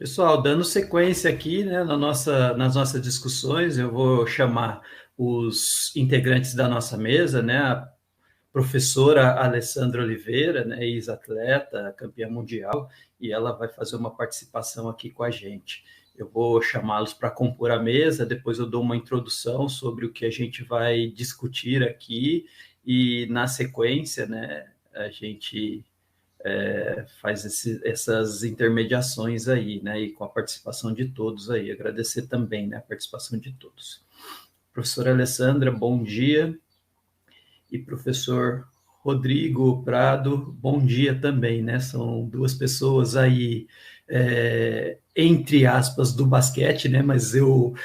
Pessoal, dando sequência aqui, né, nas nossas discussões, eu vou chamar os integrantes da nossa mesa, né, a professora Alessandra Oliveira, né, ex-atleta, campeã mundial, e ela vai fazer uma participação aqui com a gente. Eu vou chamá-los para compor a mesa, depois eu dou uma introdução sobre o que a gente vai discutir aqui, e na sequência, né, a gente faz essas intermediações aí, né? E com a participação de todos aí. Agradecer também, né, a participação de todos. Professora Alessandra, bom dia. E professor Rodrigo Prado, bom dia também, né? São duas pessoas aí, entre aspas, do basquete, né? Mas eu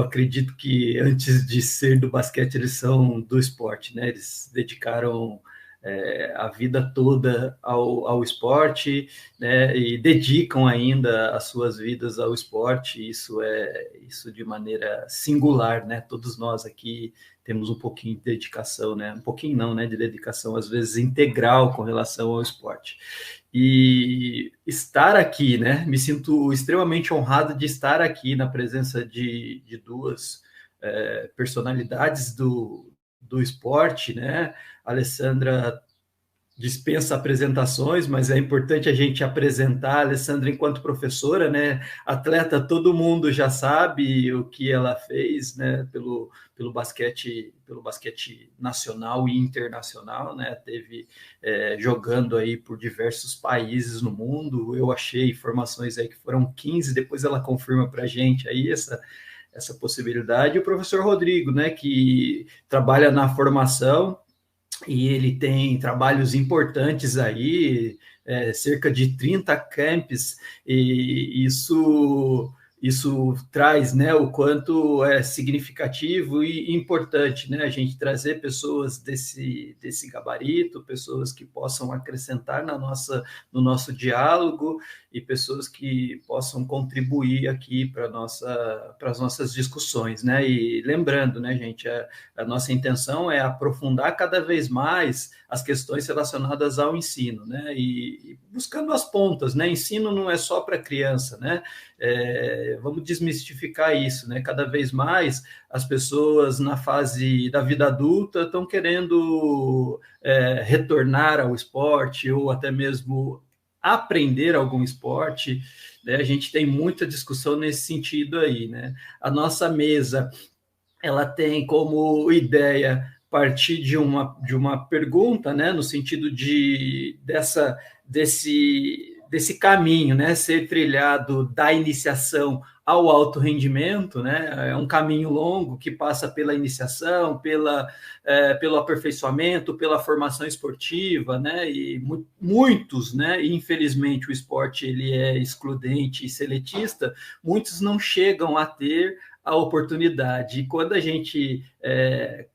acredito que antes de ser do basquete, eles são do esporte, né? Eles dedicaram a vida toda ao esporte, né, e dedicam ainda as suas vidas ao esporte, isso de maneira singular, né, todos nós aqui temos um pouquinho de dedicação, né, um pouquinho não, né, de dedicação, às vezes integral com relação ao esporte. E estar aqui, né, me sinto extremamente honrado de estar aqui na presença de duas personalidades do esporte, né, a Alessandra dispensa apresentações, mas é importante a gente apresentar a Alessandra enquanto professora, né? Atleta, todo mundo já sabe o que ela fez, né? Pelo basquete nacional e internacional, né? Teve jogando aí por diversos países no mundo. Eu achei informações aí que foram 15, depois ela confirma para a gente aí essa possibilidade. E o professor Rodrigo, né? Que trabalha na formação e ele tem trabalhos importantes aí, cerca de 30 camps, e isso traz, né, o quanto é significativo e importante, né, a gente trazer pessoas desse gabarito, pessoas que possam acrescentar no nosso diálogo e pessoas que possam contribuir aqui para as nossas discussões, né, e lembrando, né, gente, a nossa intenção é aprofundar cada vez mais as questões relacionadas ao ensino, né? E buscando as pontas, né? Ensino não é só para criança, né? Vamos desmistificar isso, né? Cada vez mais as pessoas na fase da vida adulta estão querendo retornar ao esporte ou até mesmo aprender algum esporte, né? A gente tem muita discussão nesse sentido aí, né? A nossa mesa ela tem como ideia partir de uma pergunta, né, no sentido desse caminho, né, ser trilhado da iniciação ao alto rendimento, né, é um caminho longo que passa pela iniciação, pelo aperfeiçoamento, pela formação esportiva, né, e muitos, né, infelizmente o esporte ele é excludente e seletista, muitos não chegam a ter a oportunidade. E quando a gente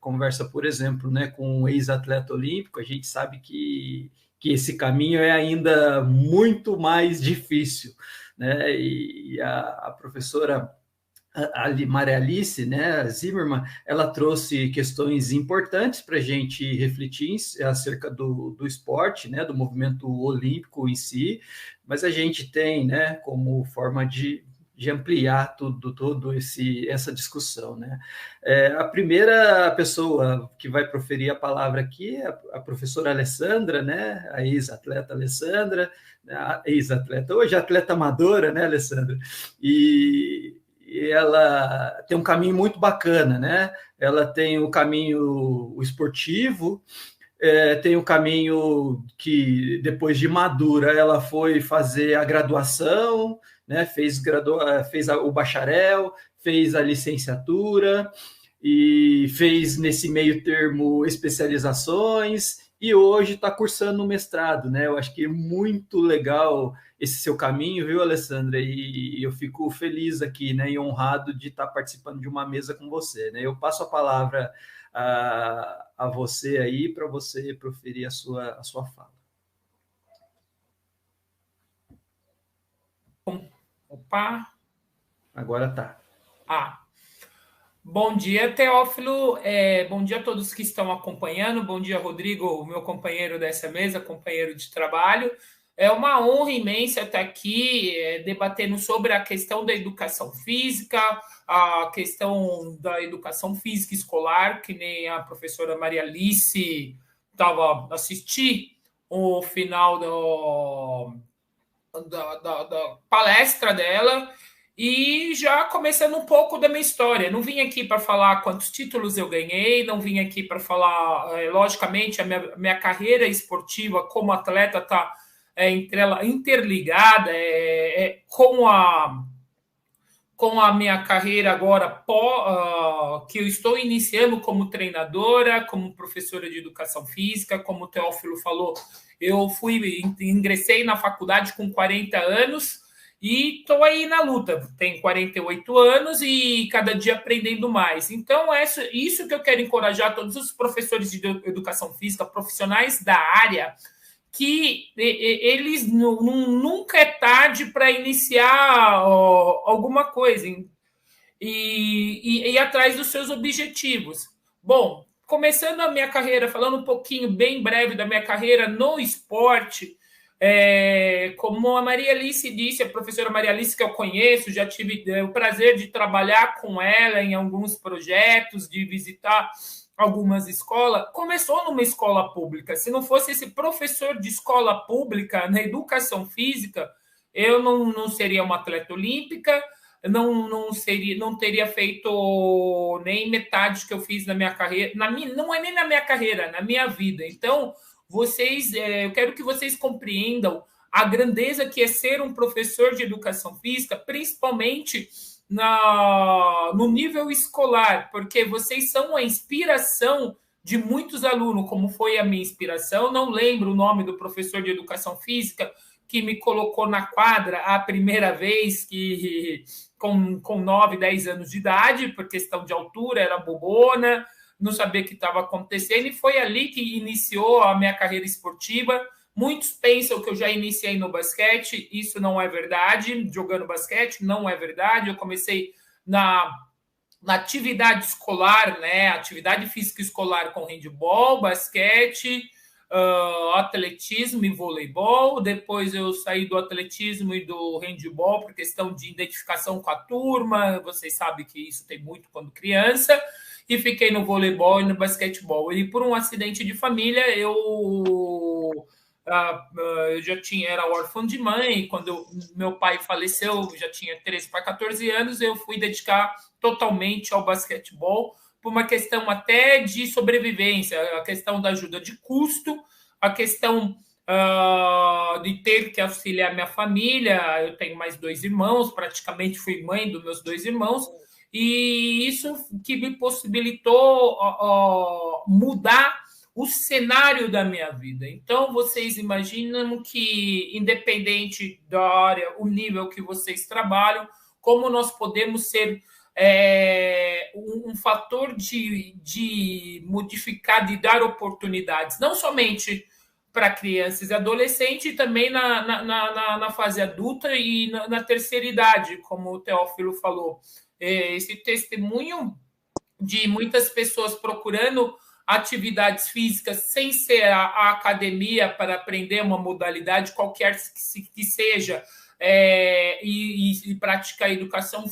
conversa, por exemplo, né, com um ex-atleta olímpico, a gente sabe que esse caminho é ainda muito mais difícil, né? E a professora Maria Alice, né, Zimmermann, ela trouxe questões importantes para a gente refletir acerca do esporte, né, do movimento olímpico em si, mas a gente tem, né, como forma de ampliar todo essa discussão, né? A primeira pessoa que vai proferir a palavra aqui é a professora Alessandra, né? A ex-atleta Alessandra, a ex-atleta, hoje atleta amadora, né, Alessandra? E ela tem um caminho muito bacana, né? Ela tem o caminho esportivo, tem o caminho que, depois de madura, ela foi fazer a graduação, né? Fez o bacharel, fez a licenciatura e fez, nesse meio termo, especializações e hoje está cursando o mestrado, né? Eu acho que é muito legal esse seu caminho, viu, Alessandra? E eu fico feliz aqui, né, e honrado de estar participando de uma mesa com você, né? Eu passo a palavra a você aí para você proferir a sua fala. Opa! Agora tá. Bom dia, Teófilo. Bom dia a todos que estão acompanhando. Bom dia, Rodrigo, o meu companheiro dessa mesa, companheiro de trabalho. É uma honra imensa estar aqui debatendo sobre a questão da educação física, a questão da educação física escolar, que nem a professora Maria Alice estava assistindo o final da palestra dela. E já começando um pouco da minha história. Não vim aqui para falar quantos títulos eu ganhei, não vim aqui para falar, logicamente, a minha carreira esportiva como atleta está interligada com a minha carreira agora, que eu estou iniciando como treinadora, como professora de educação física, como o Teófilo falou, eu ingressei na faculdade com 40 anos, e estou aí na luta. Tenho 48 anos e cada dia aprendendo mais. Então, é isso que eu quero encorajar todos os professores de educação física, profissionais da área, que eles nunca é tarde para iniciar alguma coisa e ir atrás dos seus objetivos. Bom, começando a minha carreira, falando um pouquinho bem breve da minha carreira no esporte, como a Maria Alice disse, a professora Maria Alice, que eu conheço, já tive o prazer de trabalhar com ela em alguns projetos, de visitar algumas escolas. Começou numa escola pública. Se não fosse esse professor de escola pública na educação física, eu não seria uma atleta olímpica, não teria feito nem metade que eu fiz na minha carreira. Não é nem na minha carreira, na minha vida. Então, eu quero que vocês compreendam a grandeza que é ser um professor de educação física, principalmente no nível escolar, porque vocês são a inspiração de muitos alunos, como foi a minha inspiração. Não lembro o nome do professor de educação física que me colocou na quadra a primeira vez, que com 9, 10 anos de idade, por questão de altura, era bobona, não sabia o que estava acontecendo, e foi ali que iniciou a minha carreira esportiva. Muitos pensam que eu já iniciei no basquete, isso não é verdade, jogando basquete, não é verdade. Eu comecei na atividade escolar, né? Atividade física escolar com handebol, basquete, atletismo e voleibol. Depois eu saí do atletismo e do handebol por questão de identificação com a turma. Vocês sabem que isso tem muito quando criança. E fiquei no voleibol e no basquetebol. E por um acidente de família, eu era órfão de mãe. Quando meu pai faleceu, já tinha 13 para 14 anos, eu fui dedicar totalmente ao basquetebol, por uma questão até de sobrevivência, a questão da ajuda de custo, a questão de ter que auxiliar minha família. Eu tenho mais 2 irmãos, praticamente fui mãe dos meus 2 irmãos, e isso que me possibilitou mudar o cenário da minha vida. Então, vocês imaginam que, independente da área, o nível que vocês trabalham, como nós podemos ser um fator de modificar, de dar oportunidades, não somente para crianças e adolescentes, e também na fase adulta e na terceira idade, como o Teófilo falou. Esse testemunho de muitas pessoas procurando atividades físicas sem ser a academia para aprender uma modalidade qualquer que seja, e praticar a educação,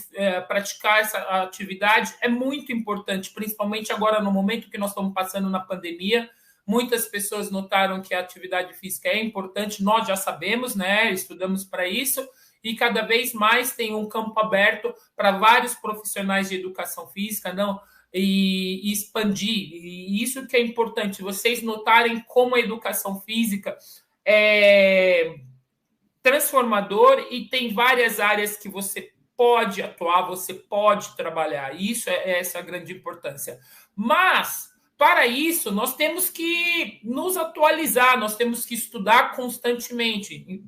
praticar essa atividade é muito importante, principalmente agora no momento que nós estamos passando na pandemia. Muitas pessoas notaram que a atividade física é importante, nós já sabemos, né? Estudamos para isso, e cada vez mais tem um campo aberto para vários profissionais de educação física, e expandir. E isso que é importante, vocês notarem como a educação física é transformador e tem várias áreas que você pode atuar, você pode trabalhar. Isso é essa grande importância. Mas, para isso, nós temos que nos atualizar, nós temos que estudar constantemente.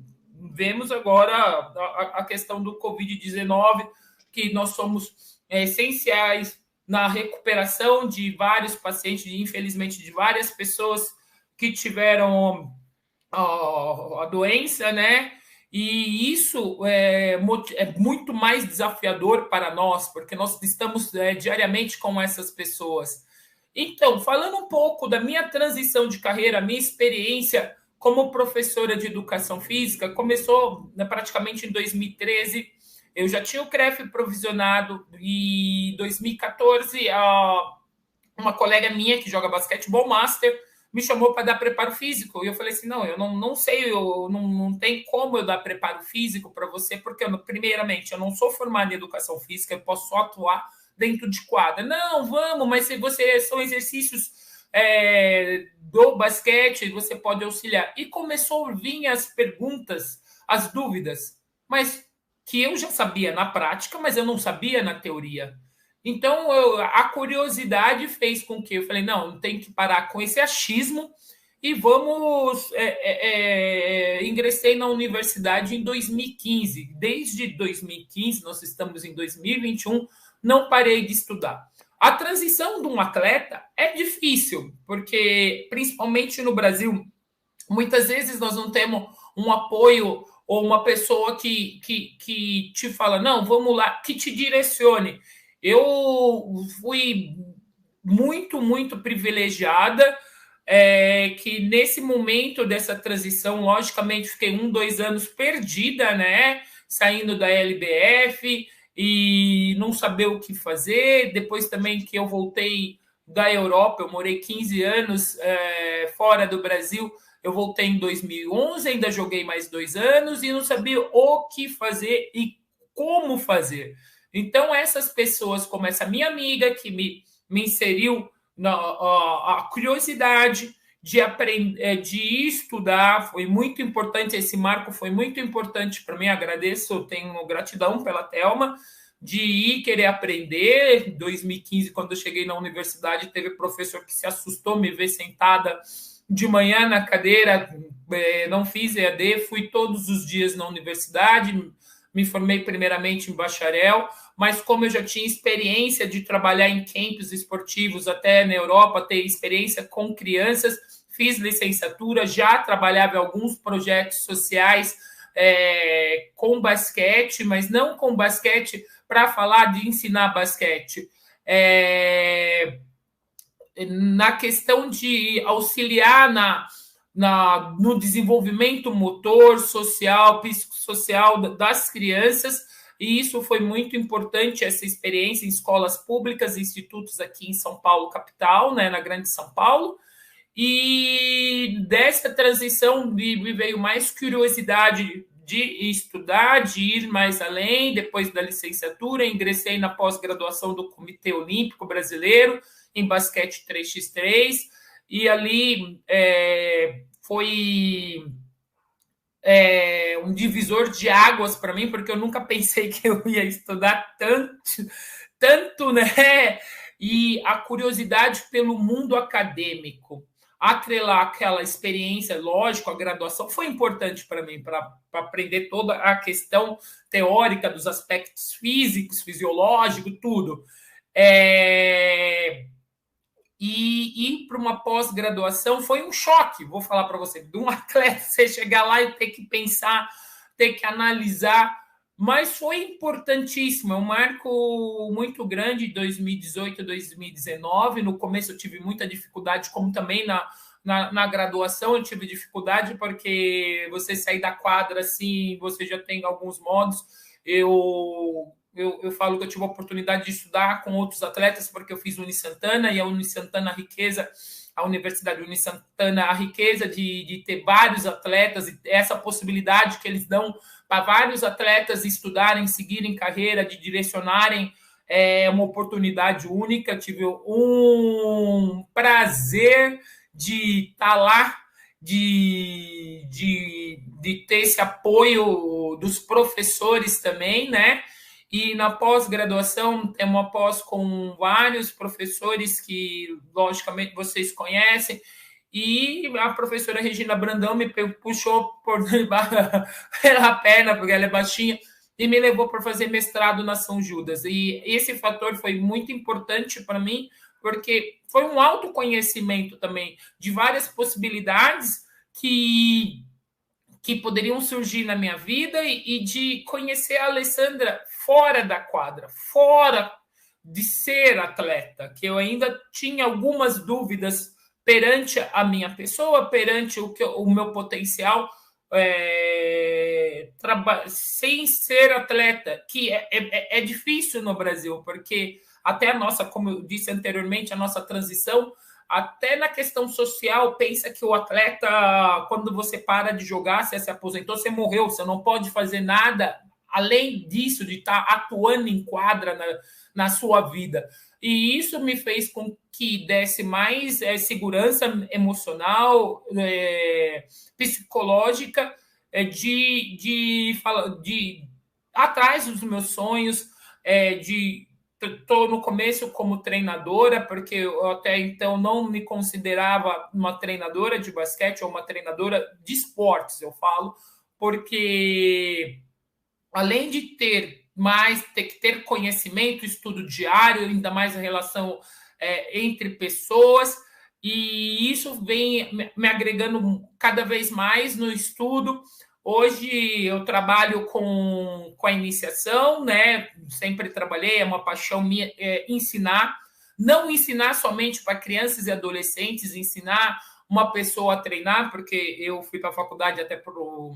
Vemos agora a questão do Covid-19, que nós somos essenciais na recuperação de vários pacientes, infelizmente, de várias pessoas que tiveram a doença, né? E isso é muito mais desafiador para nós, porque nós estamos diariamente com essas pessoas. Então, falando um pouco da minha transição de carreira, minha experiência como professora de educação física, começou, né, praticamente em 2013. Eu já tinha o CREF provisionado e em 2014 uma colega minha que joga basquetebol master me chamou para dar preparo físico. E eu falei assim, não, eu não sei, eu não tem como eu dar preparo físico para você, porque, primeiramente, eu não sou formada em educação física, eu posso só atuar dentro de quadra. Não, vamos, mas se você são exercícios do basquete, você pode auxiliar. E começou a vir as perguntas, as dúvidas, mas que eu já sabia na prática, mas eu não sabia na teoria. Então, a curiosidade fez com que eu falei, não, tem que parar com esse achismo e vamos... ingressei na universidade em 2015. Desde 2015, nós estamos em 2021, não parei de estudar. A transição de um atleta é difícil, porque, principalmente no Brasil, muitas vezes nós não temos um apoio ou uma pessoa que te fala, não, vamos lá, que te direcione. Eu fui muito privilegiada, que nesse momento dessa transição, logicamente, fiquei 2 anos perdida, né? Saindo da LBF e não saber o que fazer. Depois também que eu voltei da Europa, eu morei 15 anos fora do Brasil, eu voltei em 2011, ainda joguei mais 2 anos e não sabia o que fazer e como fazer. Então, essas pessoas, como essa minha amiga, que me inseriu a curiosidade de aprender, de estudar, foi muito importante, esse marco foi muito importante para mim, agradeço, tenho gratidão pela Thelma, de ir querer aprender. Em 2015, quando eu cheguei na universidade, teve professor que se assustou me ver sentada de manhã na cadeira, não fiz EAD, fui todos os dias na universidade, me formei primeiramente em bacharel, mas como eu já tinha experiência de trabalhar em campos esportivos até na Europa, ter experiência com crianças, fiz licenciatura, já trabalhava em alguns projetos sociais com basquete, mas não com basquete para falar de ensinar basquete. Na questão de auxiliar no desenvolvimento motor, social, psicossocial das crianças, e isso foi muito importante, essa experiência em escolas públicas e institutos aqui em São Paulo, capital, né, na Grande São Paulo. E dessa transição me veio mais curiosidade de estudar, de ir mais além. Depois da licenciatura, ingressei na pós-graduação do Comitê Olímpico Brasileiro, em basquete 3x3, e ali foi um divisor de águas para mim, porque eu nunca pensei que eu ia estudar tanto, né? E a curiosidade pelo mundo acadêmico, atrelar aquela experiência, lógico, a graduação foi importante para mim, para aprender toda a questão teórica dos aspectos físicos, fisiológicos, tudo. E ir para uma pós-graduação foi um choque, vou falar para você, de um atleta, você chegar lá e ter que pensar, ter que analisar, mas foi importantíssimo, é um marco muito grande, 2018, 2019, no começo eu tive muita dificuldade, como também na graduação eu tive dificuldade, porque você sair da quadra assim, você já tem alguns modos, eu falo que eu tive a oportunidade de estudar com outros atletas, porque eu fiz Unisantana, e a Unisantana, a Universidade Unisantana, a riqueza de ter vários atletas, e essa possibilidade que eles dão para vários atletas estudarem, seguirem carreira, de direcionarem, é uma oportunidade única. Tive um prazer de estar lá, de ter esse apoio dos professores também, né? E na pós-graduação, tem uma pós com vários professores que, logicamente, vocês conhecem, e a professora Regina Brandão me puxou pela perna, porque ela é baixinha, e me levou para fazer mestrado na São Judas. E esse fator foi muito importante para mim, porque foi um autoconhecimento também de várias possibilidades que poderiam surgir na minha vida e de conhecer a Alessandra fora da quadra, fora de ser atleta, que eu ainda tinha algumas dúvidas perante a minha pessoa, perante o meu potencial, sem ser atleta, que é difícil no Brasil, porque até a nossa, como eu disse anteriormente, a nossa transição, até na questão social, pensa que o atleta, quando você para de jogar, você se aposentou, você morreu, você não pode fazer nada além disso, de estar atuando em quadra na sua vida. E isso me fez com que desse mais segurança emocional, psicológica, de atrás dos meus sonhos, estou no começo como treinadora, porque eu até então não me considerava uma treinadora de basquete ou uma treinadora de esportes, eu falo, porque além de ter que ter conhecimento, estudo diário, ainda mais a relação entre pessoas, e isso vem me agregando cada vez mais no estudo. Hoje eu trabalho com a iniciação, né? Sempre trabalhei, é uma paixão minha ensinar, não ensinar somente para crianças e adolescentes, ensinar uma pessoa a treinar, porque eu fui para a faculdade até por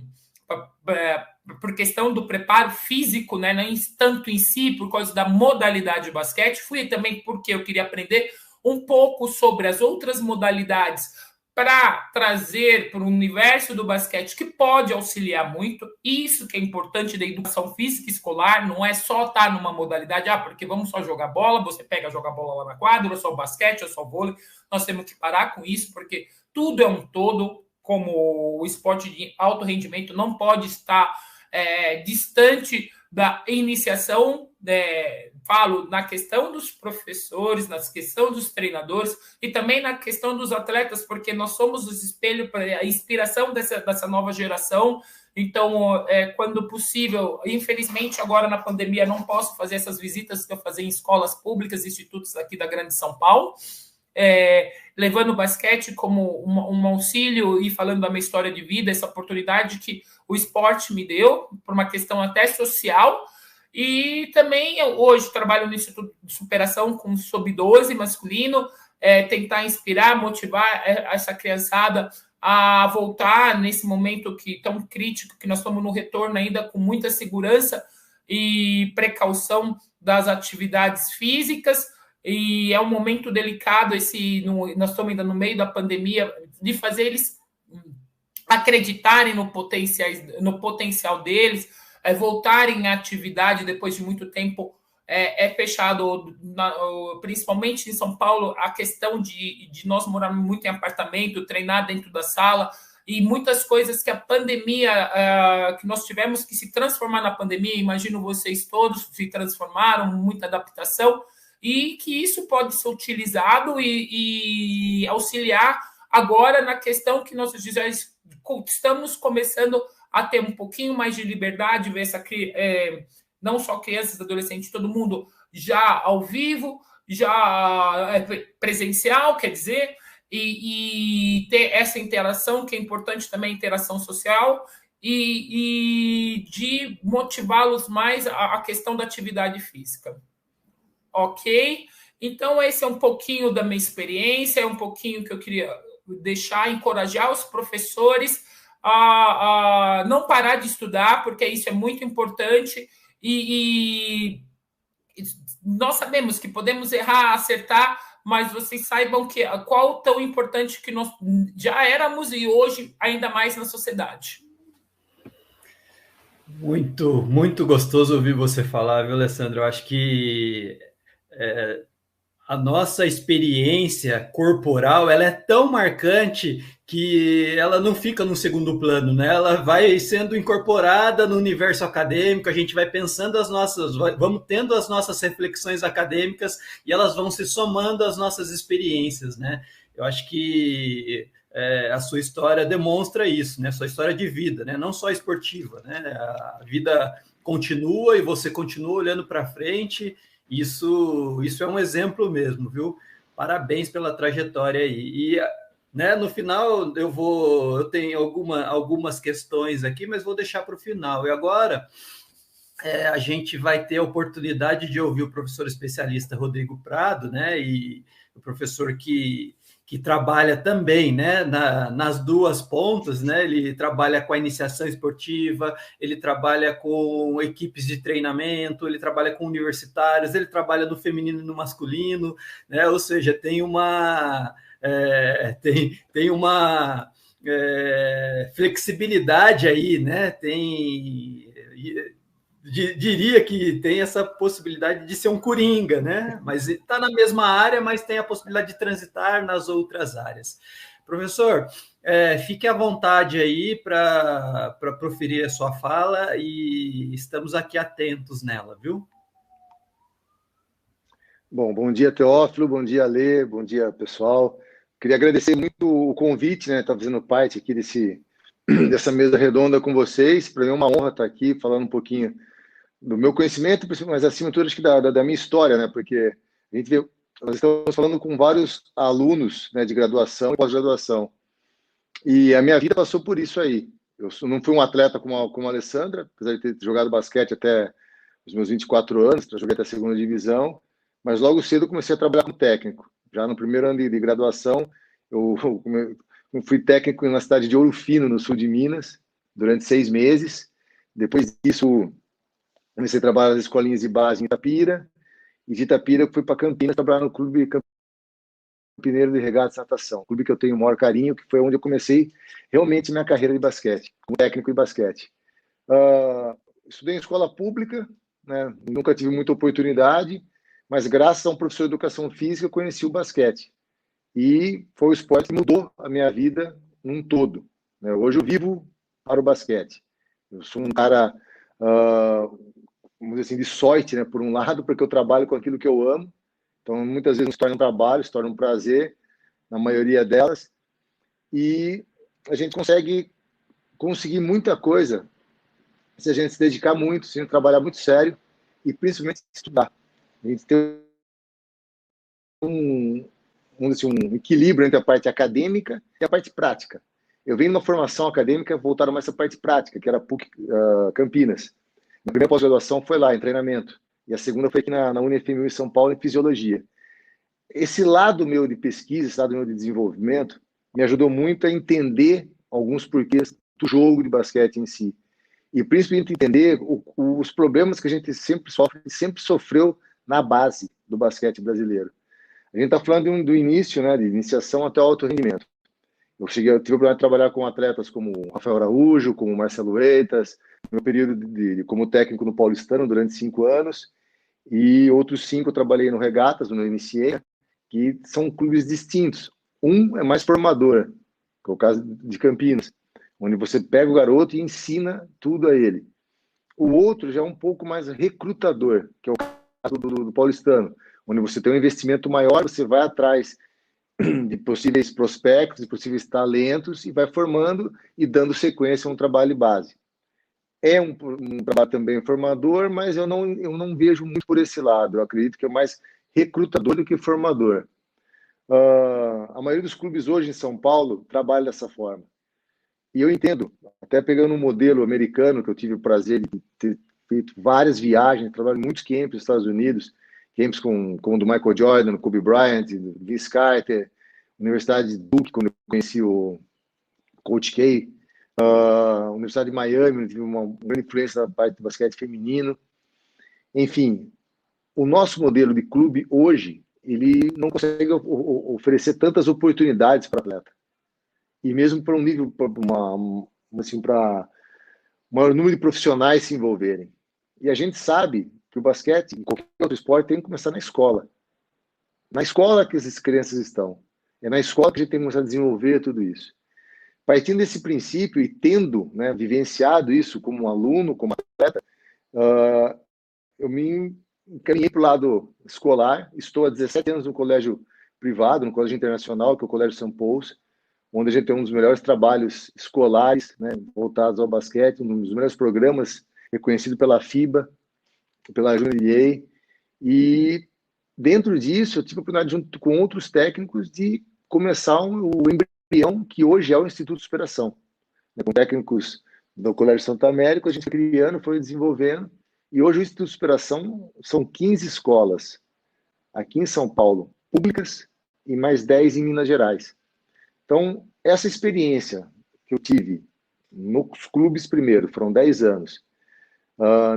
questão do preparo físico, né? Não tanto em si, por causa da modalidade de basquete, fui também porque eu queria aprender um pouco sobre as outras modalidades para trazer para o universo do basquete, que pode auxiliar muito. Isso que é importante da educação física escolar, não é só estar numa modalidade, porque vamos só jogar bola, você pega jogar bola lá na quadra, ou só basquete, ou só vôlei. Nós temos que parar com isso, porque tudo é um todo, como o esporte de alto rendimento não pode estar distante da iniciação, falo na questão dos professores, na questão dos treinadores e também na questão dos atletas, porque nós somos os espelhos para a inspiração dessa nova geração. Então, quando possível, infelizmente agora na pandemia não posso fazer essas visitas que eu fazia em escolas públicas, institutos aqui da Grande São Paulo, levando o basquete como um auxílio e falando da minha história de vida, essa oportunidade que o esporte me deu, por uma questão até social. E também eu hoje trabalho no Instituto de Superação com Sub-12 masculino, tentar inspirar, motivar essa criançada a voltar nesse momento tão crítico, que nós estamos no retorno ainda com muita segurança e precaução das atividades físicas. E é um momento delicado nós estamos ainda no meio da pandemia, de fazer eles acreditarem no potencial deles, voltarem à atividade depois de muito tempo fechado, principalmente em São Paulo, a questão de nós morarmos muito em apartamento, treinar dentro da sala, e muitas coisas que a pandemia, que nós tivemos que se transformar na pandemia, imagino vocês todos se transformaram, muita adaptação, e que isso pode ser utilizado e auxiliar agora na questão que nós já estamos começando a ter um pouquinho mais de liberdade, ver não só crianças, adolescentes, todo mundo já ao vivo, já presencial, quer dizer, e ter essa interação, que é importante também, a interação social, e de motivá-los mais a questão da atividade física. Ok? Então, esse é um pouquinho da minha experiência, é um pouquinho que eu queria encorajar os professores a não parar de estudar, porque isso é muito importante, e nós sabemos que podemos errar, acertar, mas vocês saibam qual tão importante que nós já éramos e hoje ainda mais na sociedade. Muito, muito gostoso ouvir você falar, viu, Alessandro? Eu acho que a nossa experiência corporal ela é tão marcante que ela não fica no segundo plano, né? Ela vai sendo incorporada no universo acadêmico, a gente vai pensando vamos tendo as nossas reflexões acadêmicas e elas vão se somando às nossas experiências, né? Eu acho que a sua história demonstra isso, né? Sua história de vida, né? Não só esportiva, né? A vida continua e você continua olhando para frente. Isso é um exemplo mesmo, viu? Parabéns pela trajetória aí. E, né, no final eu tenho algumas questões aqui, mas vou deixar para o final. E agora a gente vai ter a oportunidade de ouvir o professor especialista Rodrigo Prado, né? E o professor que que trabalha também, né, nas duas pontas, né? Ele trabalha com a iniciação esportiva, ele trabalha com equipes de treinamento, ele trabalha com universitários, ele trabalha no feminino e no masculino, né? Ou seja, tem uma flexibilidade aí, né? Diria que tem essa possibilidade de ser um coringa, né? Mas está na mesma área, mas tem a possibilidade de transitar nas outras áreas. Professor, fique à vontade aí para proferir a sua fala e estamos aqui atentos nela, viu? Bom dia, Teófilo, bom dia, Alê, bom dia, pessoal. Queria agradecer muito o convite, né? Estar fazendo parte aqui dessa mesa redonda com vocês. Para mim é uma honra estar aqui falando um pouquinho do meu conhecimento, mas acima de tudo acho que da minha história, né? Porque nós estamos falando com vários alunos, né, de graduação e pós-graduação. E a minha vida passou por isso aí. Eu não fui um atleta como a Alessandra, apesar de ter jogado basquete até os meus 24 anos, joguei até a segunda divisão, mas logo cedo comecei a trabalhar como técnico. Já no primeiro ano de graduação, eu fui técnico na cidade de Ouro Fino, no sul de Minas, durante 6 meses. Depois disso, comecei a trabalhar nas escolinhas de base em Itapira, e de Itapira fui para Campinas trabalhar no Clube Campineiro de Regatas e Natação, clube que eu tenho o maior carinho, que foi onde eu comecei realmente minha carreira de basquete, como técnico de basquete. Estudei em escola pública, né? Nunca tive muita oportunidade, mas graças a um professor de educação física eu conheci o basquete. E foi o esporte que mudou a minha vida num todo, né? Hoje eu vivo para o basquete. Eu sou um cara, vamos dizer assim, de sorte, né? Por um lado, porque eu trabalho com aquilo que eu amo. Então, muitas vezes não se torna um trabalho, se torna um prazer, na maioria delas. E a gente conseguir muita coisa se a gente se dedicar muito, se a gente trabalhar muito sério e principalmente estudar. A gente tem um equilíbrio entre a parte acadêmica e a parte prática. Eu venho de uma formação acadêmica voltada mais à parte prática, que era a PUC Campinas. A primeira pós-graduação foi lá, em treinamento. E a segunda foi aqui na UniFMU em São Paulo, em fisiologia. Esse lado meu de pesquisa, esse lado meu de desenvolvimento, me ajudou muito a entender alguns porquês do jogo de basquete em si. E principalmente entender os problemas que a gente sempre sofreu na base do basquete brasileiro. A gente está falando do início, né, de iniciação até o alto rendimento. Eu tive a oportunidade de trabalhar com atletas como Rafael Araújo, como Marcelo Eitas, no meu período como técnico no Paulistano durante 5 anos, e outros 5 eu trabalhei no Regatas, no iniciei, que são clubes distintos. Um é mais formador, que é o caso de Campinas, onde você pega o garoto e ensina tudo a ele. O outro já é um pouco mais recrutador, que é o caso do Paulistano, onde você tem um investimento maior, você vai atrás de possíveis prospectos, de possíveis talentos, e vai formando e dando sequência a um trabalho de base. É um trabalho também formador, mas eu não vejo muito por esse lado. Eu acredito que é mais recrutador do que formador. A maioria dos clubes hoje em São Paulo trabalha dessa forma. E eu entendo, até pegando um modelo americano, que eu tive o prazer de ter feito várias viagens, trabalho em muitos camps nos Estados Unidos, camps como o do Michael Jordan, Kobe Bryant, Vince Carter, Universidade de Duke, quando eu conheci o Coach K, Universidade de Miami, tive uma grande influência na parte do basquete feminino. Enfim, o nosso modelo de clube hoje, ele não consegue oferecer tantas oportunidades para atleta. E mesmo para um nível, para o maior número de profissionais se envolverem. E a gente sabe que o basquete, em qualquer outro esporte, tem que começar na escola. Na escola que essas crianças estão. É na escola que a gente tem que começar a desenvolver tudo isso. Partindo desse princípio e tendo, né, vivenciado isso como aluno, como atleta, eu me encaminhei para o lado escolar. Estou há 17 anos no colégio privado, no colégio internacional, que é o Colégio São Paulo, onde a gente tem um dos melhores trabalhos escolares, né, voltados ao basquete, um dos melhores programas reconhecido pela FIBA, pela JUNIA, e dentro disso eu tive a oportunidade, junto com outros técnicos, de começar o embrião que hoje é o Instituto de Superação. Com técnicos do Colégio Santo Américo, a gente foi criando, foi desenvolvendo, e hoje o Instituto de Superação são 15 escolas, aqui em São Paulo, públicas, e mais 10 em Minas Gerais. Então, essa experiência que eu tive nos clubes primeiro, foram 10 anos,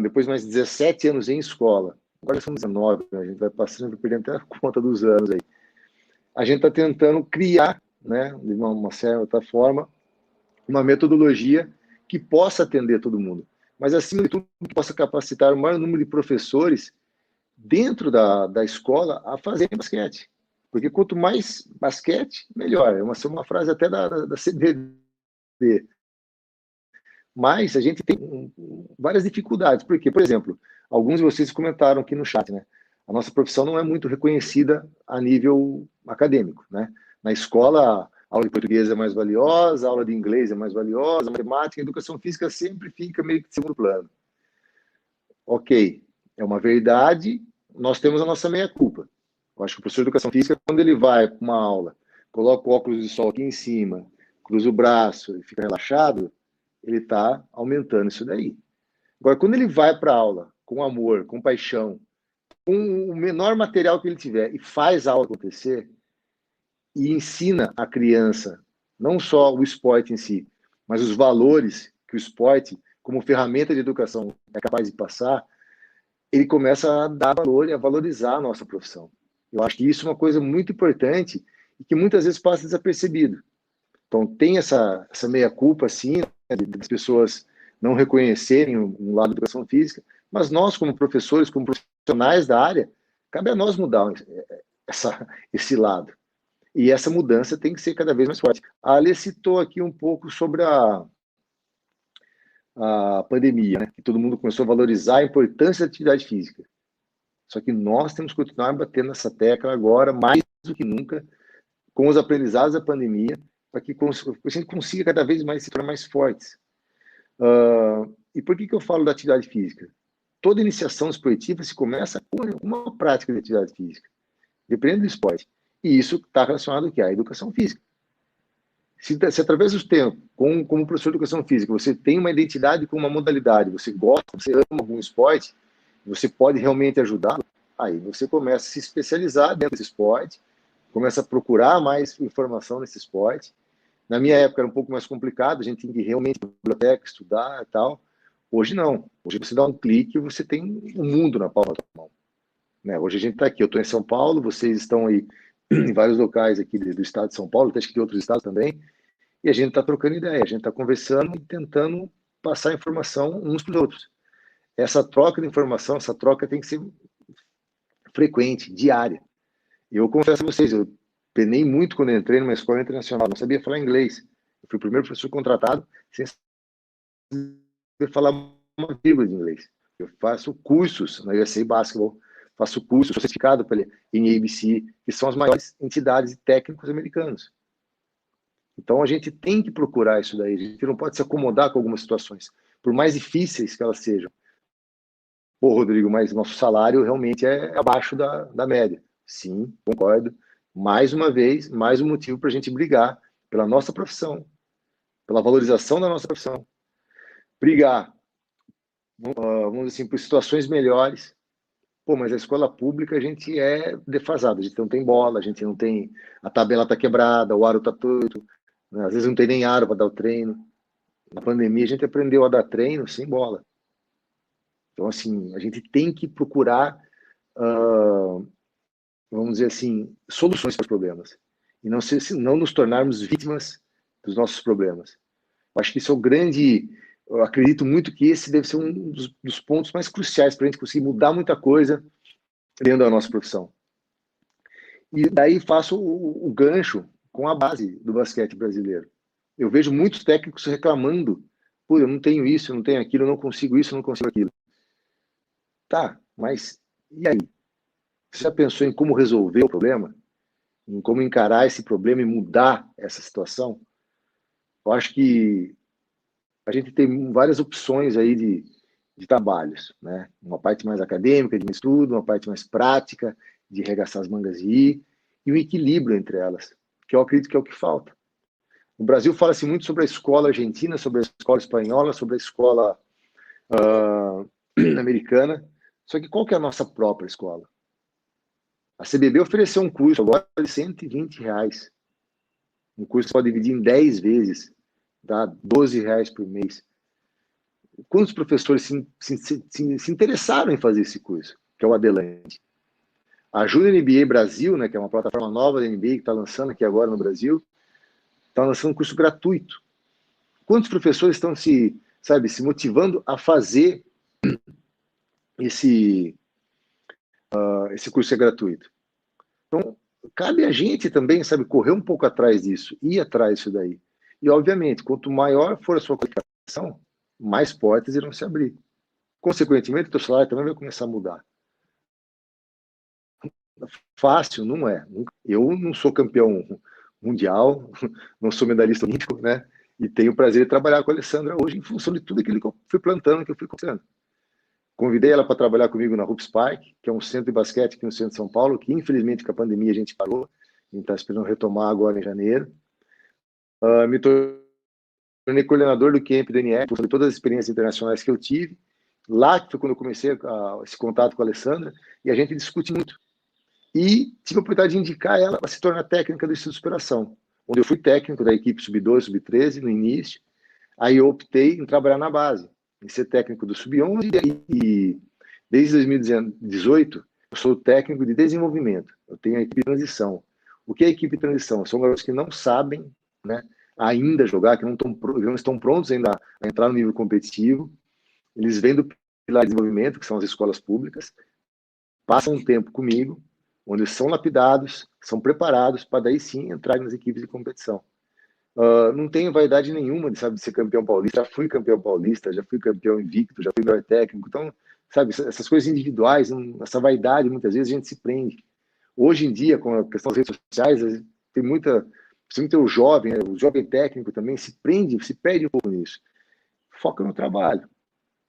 depois mais 17 anos em escola, agora são 19, né? A gente vai passando e perdendo até a conta dos anos aí. A gente está tentando criar, né, de uma certa forma, uma metodologia que possa atender todo mundo, mas, acima de tudo, que possa capacitar o maior número de professores dentro da escola a fazerem basquete. Porque quanto mais basquete, melhor. É uma frase até da CBD. Mas a gente tem várias dificuldades. Por quê? Por exemplo, alguns de vocês comentaram aqui no chat, né? A nossa profissão não é muito reconhecida a nível acadêmico, né? Na escola, a aula de português é mais valiosa, a aula de inglês é mais valiosa, a matemática, a educação física sempre fica meio que de segundo plano. Ok, é uma verdade, nós temos a nossa meia-culpa. Eu acho que o professor de educação física, quando ele vai para uma aula, coloca o óculos de sol aqui em cima, cruza o braço e fica relaxado, ele está aumentando isso daí. Agora, quando ele vai para a aula com amor, com paixão, com o menor material que ele tiver e faz a aula acontecer e ensina a criança não só o esporte em si, mas os valores que o esporte, como ferramenta de educação, é capaz de passar, ele começa a dar valor e a valorizar a nossa profissão. Eu acho que isso é uma coisa muito importante e que muitas vezes passa desapercebido. Então, tem essa meia-culpa, sim, né, das pessoas não reconhecerem um lado da educação física, mas nós, como professores, como profissionais da área, cabe a nós mudar esse lado. E essa mudança tem que ser cada vez mais forte. A Ale citou aqui um pouco sobre a pandemia, né? Que todo mundo começou a valorizar a importância da atividade física. Só que nós temos que continuar batendo nessa tecla agora, mais do que nunca, com os aprendizados da pandemia, para que a gente consiga cada vez mais se tornar mais fortes. E por que eu falo da atividade física? Toda iniciação esportiva se começa com uma prática de atividade física, dependendo do esporte. E isso está relacionado à educação física. Se através do tempo, como professor de educação física, você tem uma identidade com uma modalidade, você gosta, você ama algum esporte, você pode realmente ajudá-lo, aí você começa a se especializar dentro desse esporte, começa a procurar mais informação nesse esporte. Na minha época era um pouco mais complicado, a gente tinha que realmente ir para a biblioteca, estudar e tal. Hoje não. Hoje você dá um clique e você tem o mundo na palma da mão. Né? Hoje a gente está aqui, eu estou em São Paulo, vocês estão aí em vários locais aqui do estado de São Paulo, até acho que de outros estados também, e a gente está trocando ideia, a gente está conversando e tentando passar informação uns para os outros. Essa troca de informação, essa troca tem que ser frequente, diária. Eu confesso a vocês, eu penei muito quando entrei numa escola internacional, não sabia falar inglês. Eu fui o primeiro professor contratado sem saber falar uma vírgula de inglês. Eu faço cursos na USA Basketball, faço cursos, sou certificado pela NABC, que são as maiores entidades de técnicos americanos. Então, a gente tem que procurar isso daí. A gente não pode se acomodar com algumas situações, por mais difíceis que elas sejam. Pô, Rodrigo, mas nosso salário realmente é abaixo da média. Sim, concordo. Mais uma vez, mais um motivo para a gente brigar pela nossa profissão, pela valorização da nossa profissão. Brigar, vamos dizer assim, por situações melhores. Pô, mas a escola pública a gente é defasado. A gente não tem bola, a gente não tem... A tabela está quebrada, o aro está torto. Às vezes não tem nem aro para dar o treino. Na pandemia a gente aprendeu a dar treino sem bola. Então, assim, a gente tem que procurar, vamos dizer assim, soluções para os problemas. E não nos tornarmos vítimas dos nossos problemas. Eu acho que isso é o grande... Eu acredito muito que esse deve ser um dos pontos mais cruciais para a gente conseguir mudar muita coisa dentro da nossa profissão. E daí faço o gancho com a base do basquete brasileiro. Eu vejo muitos técnicos reclamando: pô, eu não tenho isso, eu não tenho aquilo, eu não consigo isso, eu não consigo aquilo. Tá, mas e aí? Você já pensou em como resolver o problema? Em como encarar esse problema e mudar essa situação? Eu acho que a gente tem várias opções aí de trabalhos, né? Uma parte mais acadêmica, de estudo, uma parte mais prática, de arregaçar as mangas e um equilíbrio entre elas, que eu acredito que é o que falta. No Brasil fala-se muito sobre a escola argentina, sobre a escola espanhola, sobre a escola americana, só que qual que é a nossa própria escola? A CBB ofereceu um curso agora de R$ 120. Um curso que pode dividir em 10 vezes, dá R$ 12 por mês. Quantos professores se interessaram em fazer esse curso, que é o Adelante? A Júnior NBA Brasil, né, que é uma plataforma nova da NBA que está lançando aqui agora no Brasil, está lançando um curso gratuito. Quantos professores estão se motivando a fazer esse curso é gratuito? Então, cabe a gente também, correr um pouco atrás disso, ir atrás disso daí. E, obviamente, quanto maior for a sua qualificação, mais portas irão se abrir. Consequentemente, o teu salário também vai começar a mudar. Fácil, não é. Eu não sou campeão mundial, não sou medalhista olímpico, né? E tenho o prazer de trabalhar com a Alessandra hoje em função de tudo aquilo que eu fui plantando, que eu fui conquistando. Convidei ela para trabalhar comigo na Hoops Park, que é um centro de basquete aqui no centro de São Paulo, que infelizmente com a pandemia a gente parou, a gente está esperando retomar agora em janeiro. Me tornei coordenador do Camp do NF, por todas as experiências internacionais que eu tive. Lá que foi quando eu comecei esse contato com a Alessandra, e a gente discute muito. E tive a oportunidade de indicar ela para se tornar técnica do Instituto de Superação, onde eu fui técnico da equipe Sub-12, Sub-13 no início. Aí eu optei em trabalhar na base, em ser técnico do Sub-11, e desde 2018 eu sou técnico de desenvolvimento. Eu tenho a equipe de transição. O que é a equipe de transição? São garotos que não sabem, né, ainda jogar, que não estão prontos ainda a entrar no nível competitivo. Eles vêm do pilar de desenvolvimento, que são as escolas públicas, passam um tempo comigo, onde são lapidados, são preparados para daí sim entrar nas equipes de competição. Não tenho vaidade nenhuma de ser campeão paulista. Já fui campeão paulista, já fui campeão invicto, já fui melhor técnico. Então, essas coisas individuais, essa vaidade, muitas vezes a gente se prende. Hoje em dia, com a questão das redes sociais, tem principalmente o jovem técnico também se perde um pouco nisso. Foca no trabalho.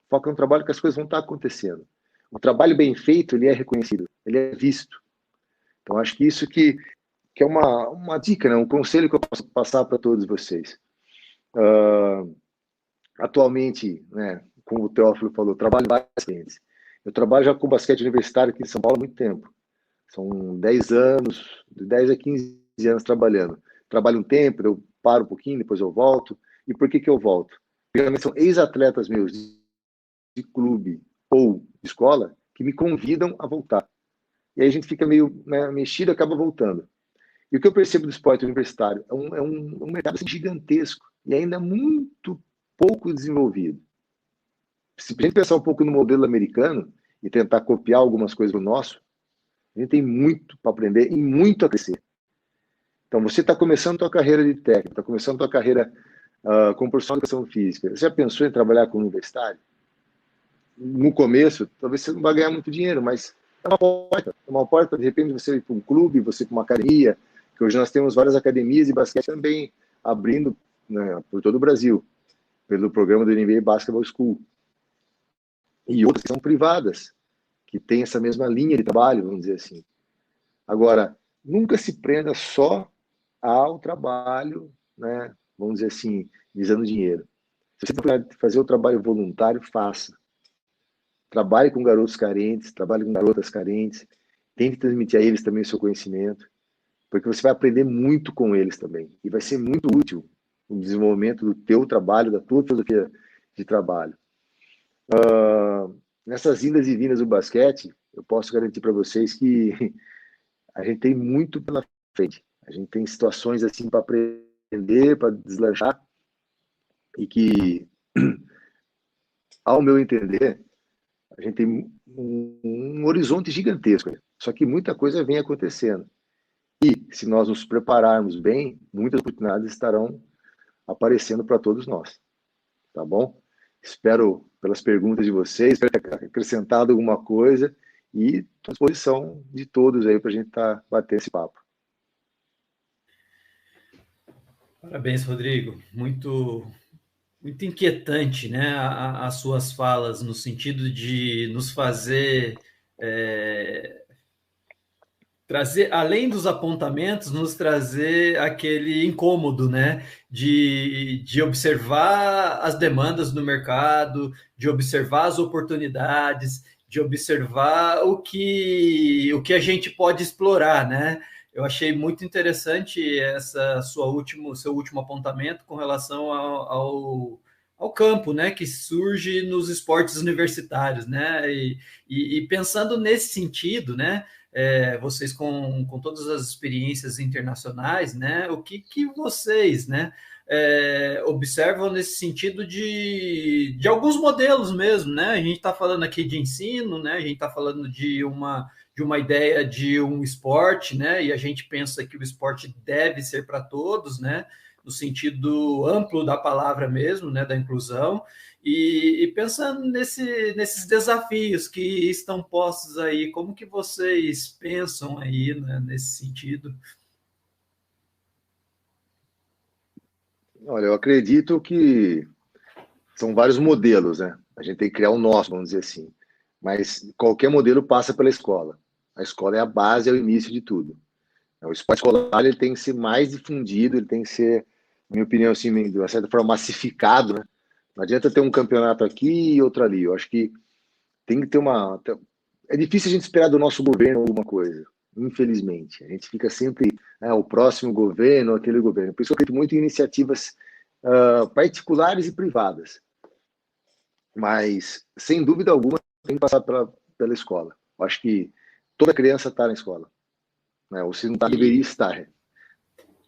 Foca no trabalho que as coisas vão estar acontecendo. O trabalho bem feito, ele é reconhecido, ele é visto. Então, acho que isso que é uma dica, né? Um conselho que eu posso passar para todos vocês. Atualmente, né, como o Teófilo falou, trabalho em várias frentes. Eu trabalho já com basquete universitário aqui em São Paulo há muito tempo. São 10 anos, de 10 a 15 anos trabalhando. Trabalho um tempo, eu paro um pouquinho, depois eu volto. E por que eu volto? Geralmente são ex-atletas meus de clube ou de escola que me convidam a voltar. E aí a gente fica meio mexido e acaba voltando. E o que eu percebo do esporte universitário é um mercado assim, gigantesco e ainda muito pouco desenvolvido. Se a gente pensar um pouco no modelo americano e tentar copiar algumas coisas do nosso, a gente tem muito para aprender e muito a crescer. Então, você está começando a sua carreira de técnico, está começando a sua carreira como profissional de educação física. Você já pensou em trabalhar com universitário? No começo, talvez você não vai ganhar muito dinheiro, mas é uma porta, de repente você ir para um clube, você para uma academia, que hoje nós temos várias academias de basquete também abrindo, né, por todo o Brasil, pelo programa do NBA Basketball School. E outras que são privadas, que têm essa mesma linha de trabalho, vamos dizer assim. Agora, nunca se prenda só ao trabalho, né, vamos dizer assim, visando dinheiro. Se você puder fazer o trabalho voluntário, faça. Trabalhe com garotos carentes, trabalhe com garotas carentes, tente transmitir a eles também o seu conhecimento, porque você vai aprender muito com eles também, e vai ser muito útil no desenvolvimento do teu trabalho, da tua filosofia de trabalho. Nessas indas e vindas do basquete, eu posso garantir para vocês que a gente tem muito pela frente. A gente tem situações assim para aprender, para deslanchar, e que, ao meu entender, a gente tem um horizonte gigantesco, só que muita coisa vem acontecendo. E, se nós nos prepararmos bem, muitas oportunidades estarão aparecendo para todos nós. Tá bom? Espero, pelas perguntas de vocês, espero ter acrescentado alguma coisa e estou à disposição de todos aí para a gente bater esse papo. Parabéns, Rodrigo. Muito inquietante, né, as suas falas, no sentido de nos fazer trazer, além dos apontamentos, nos trazer aquele incômodo, né, de observar as demandas do mercado, de observar as oportunidades, de observar o que a gente pode explorar, né? Eu achei muito interessante seu último apontamento com relação ao campo, né, que surge nos esportes universitários, né? E pensando nesse sentido, né? Vocês com todas as experiências internacionais, né? O que vocês, né? Observam nesse sentido de alguns modelos mesmo, né? A gente está falando aqui de ensino, né? A gente está falando de uma ideia de um esporte, né? E a gente pensa que o esporte deve ser para todos, né? No sentido amplo da palavra mesmo, né? Da inclusão. E pensando nesses desafios que estão postos aí, como que vocês pensam aí, né, nesse sentido? Olha, eu acredito que são vários modelos, né? A gente tem que criar o nosso, vamos dizer assim. Mas qualquer modelo passa pela escola. A escola é a base, é o início de tudo. O esporte escolar ele tem que ser mais difundido, ele tem que ser, na minha opinião, assim, de uma certa forma, massificado, né? Não adianta ter um campeonato aqui e outro ali. Eu acho que tem que ter uma... É difícil a gente esperar do nosso governo alguma coisa, infelizmente. A gente fica sempre, o próximo governo, aquele governo. Por isso eu acredito muito em iniciativas particulares e privadas. Mas, sem dúvida alguma, tem que passar pela escola. Eu acho que toda criança está na escola, né? Ou se não está, deveria estar.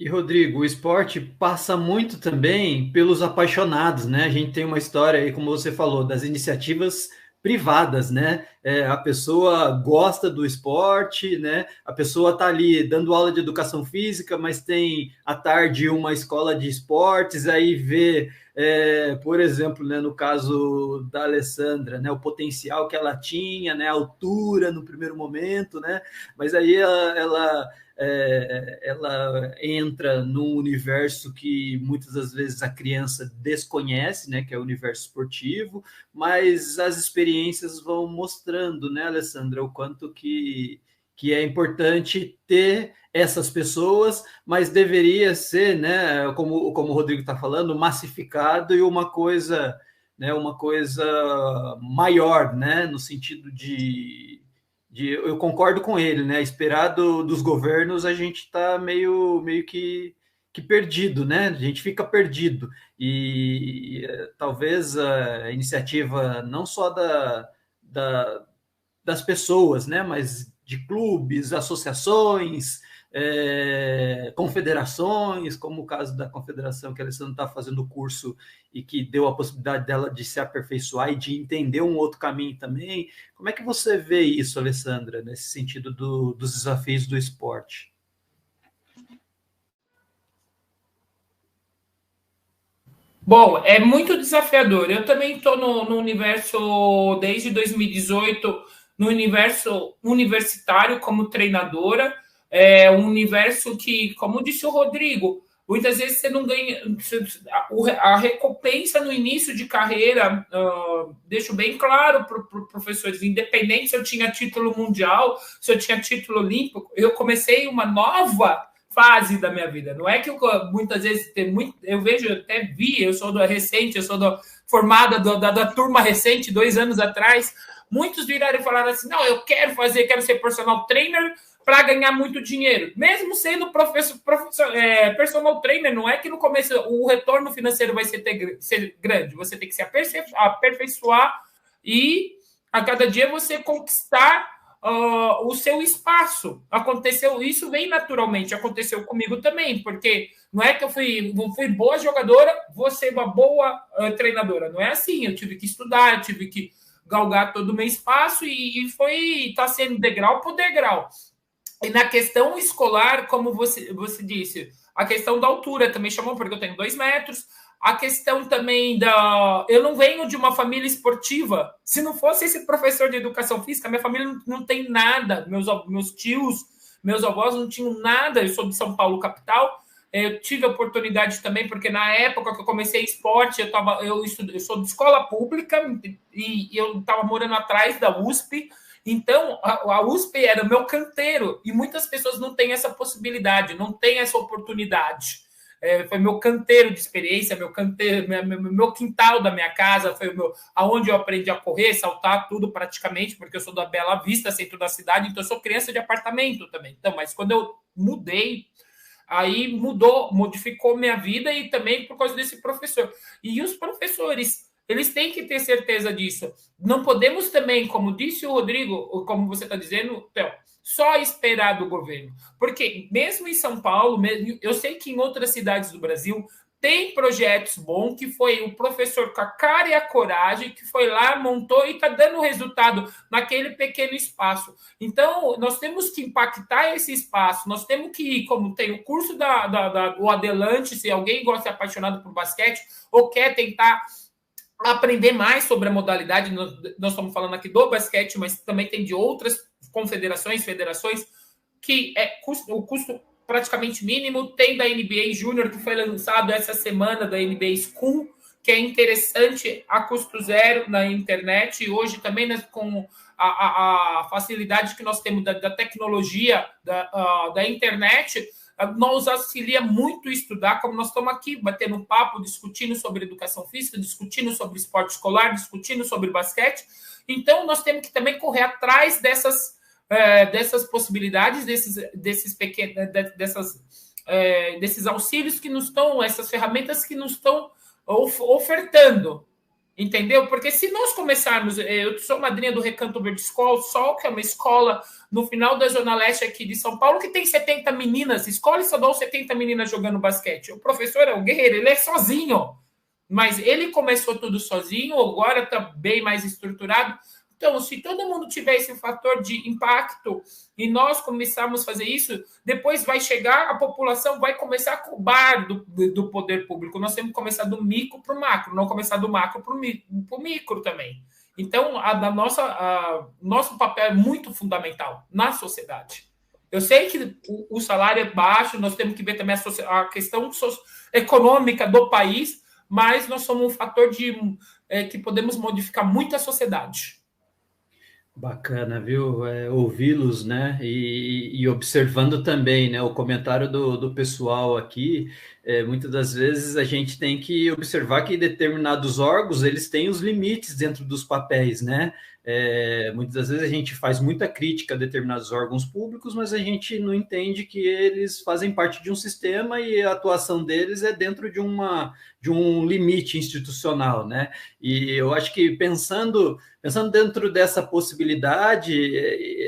E, Rodrigo, o esporte passa muito também pelos apaixonados, né? A gente tem uma história aí, como você falou, das iniciativas privadas, né? A pessoa gosta do esporte, né? A pessoa está ali dando aula de educação física, mas tem à tarde uma escola de esportes, aí vê, por exemplo, né, no caso da Alessandra, né, o potencial que ela tinha, né, a altura no primeiro momento, né? Mas aí ela entra num universo que muitas das vezes a criança desconhece, né, que é o universo esportivo, mas as experiências vão mostrando, né, Alessandra, o quanto que é importante ter essas pessoas, mas deveria ser, né, como o Rodrigo está falando, massificado e uma coisa, né, uma coisa maior, né, no sentido eu concordo com ele, né? Esperar dos governos, a gente está meio que perdido, né? A gente fica perdido. E talvez a iniciativa não só das pessoas, né? Mas de clubes, associações, confederações, como o caso da confederação que a Alessandra está fazendo o curso e que deu a possibilidade dela de se aperfeiçoar e de entender um outro caminho também. Como é que você vê isso, Alessandra, nesse sentido dos desafios do esporte? Bom, é muito desafiador. Eu também estou no universo desde 2018, no universo universitário como treinadora. É um universo que, como disse o Rodrigo, muitas vezes você não ganha. A recompensa no início de carreira, deixo bem claro para os professores, independente se eu tinha título mundial, se eu tinha título olímpico, eu comecei uma nova fase da minha vida. Não é que eu muitas vezes eu vejo, até vi, eu sou formada da turma recente, 2 anos atrás. Muitos viraram e falaram assim: não, eu quero ser personal trainer para ganhar muito dinheiro. Mesmo sendo personal trainer, não é que no começo o retorno financeiro vai ser grande. Você tem que se aperfeiçoar e a cada dia você conquistar o seu espaço. Aconteceu, isso vem naturalmente, aconteceu comigo também, porque não é que eu fui boa jogadora, vou ser uma boa treinadora. Não é assim, eu tive que estudar, eu tive que galgar todo o meu espaço e tá sendo degrau por degrau. E na questão escolar, como você disse, a questão da altura também chamou, porque eu tenho 2 metros. A questão também eu não venho de uma família esportiva. Se não fosse esse professor de educação física, minha família não tem nada. Meus tios, meus avós não tinham nada. Eu sou de São Paulo, capital. Eu tive a oportunidade também, porque na época que eu comecei esporte, eu sou de escola pública e eu estava morando atrás da USP. Então, a USP era o meu canteiro. E muitas pessoas não têm essa possibilidade, não têm essa oportunidade. foi meu canteiro de experiência, meu quintal da minha casa, foi aonde eu aprendi a correr, saltar, tudo praticamente, porque eu sou da Bela Vista, centro da cidade, então eu sou criança de apartamento também. Então, mas quando eu mudei, aí modificou minha vida e também por causa desse professor. E os professores, eles têm que ter certeza disso. Não podemos também, como disse o Rodrigo, como você está dizendo, Theo, só esperar do governo. Porque mesmo em São Paulo, eu sei que em outras cidades do Brasil tem projetos bons, que foi o professor com a cara e a coragem, que foi lá, montou e está dando resultado naquele pequeno espaço. Então, nós temos que impactar esse espaço, nós temos que ir, como tem o curso do Adelante, se alguém gosta de ser apaixonado por basquete ou quer tentar aprender mais sobre a modalidade, nós estamos falando aqui do basquete, mas também tem de outras confederações, federações, que o custo praticamente mínimo. Tem da NBA Júnior, que foi lançado essa semana, da NBA School, que é interessante, a custo zero na internet, e hoje também, né, com a facilidade que nós temos da tecnologia, da internet, nos auxilia muito a estudar, como nós estamos aqui, batendo um papo, discutindo sobre educação física, discutindo sobre esporte escolar, discutindo sobre basquete. Então, nós temos que também correr atrás dessas possibilidades, desses auxílios que nos estão, essas ferramentas que nos estão ofertando, entendeu? Porque se nós começarmos, eu sou madrinha do Recanto Verde School, que é uma escola no final da Zona Leste aqui de São Paulo, que tem 70 meninas, escola estadual, 70 meninas jogando basquete. O professor é o guerreiro, ele é sozinho, mas ele começou tudo sozinho, agora está bem mais estruturado. Então, se todo mundo tiver esse fator de impacto e nós começarmos a fazer isso, depois vai chegar, a população vai começar a cobrar do poder público. Nós temos que começar do micro para o macro, não começar do macro para o micro também. Então, nosso papel é muito fundamental na sociedade. Eu sei que o salário é baixo, nós temos que ver também a questão econômica do país, mas nós somos um fator que podemos modificar muito a sociedade. Bacana, viu? Ouvi-los, né? E observando também, né? O comentário do pessoal aqui, muitas das vezes a gente tem que observar que determinados órgãos, eles têm os limites dentro dos papéis, né? Muitas das vezes a gente faz muita crítica a determinados órgãos públicos, mas a gente não entende que eles fazem parte de um sistema e a atuação deles é dentro de um limite institucional, né? E eu acho que pensando dentro dessa possibilidade,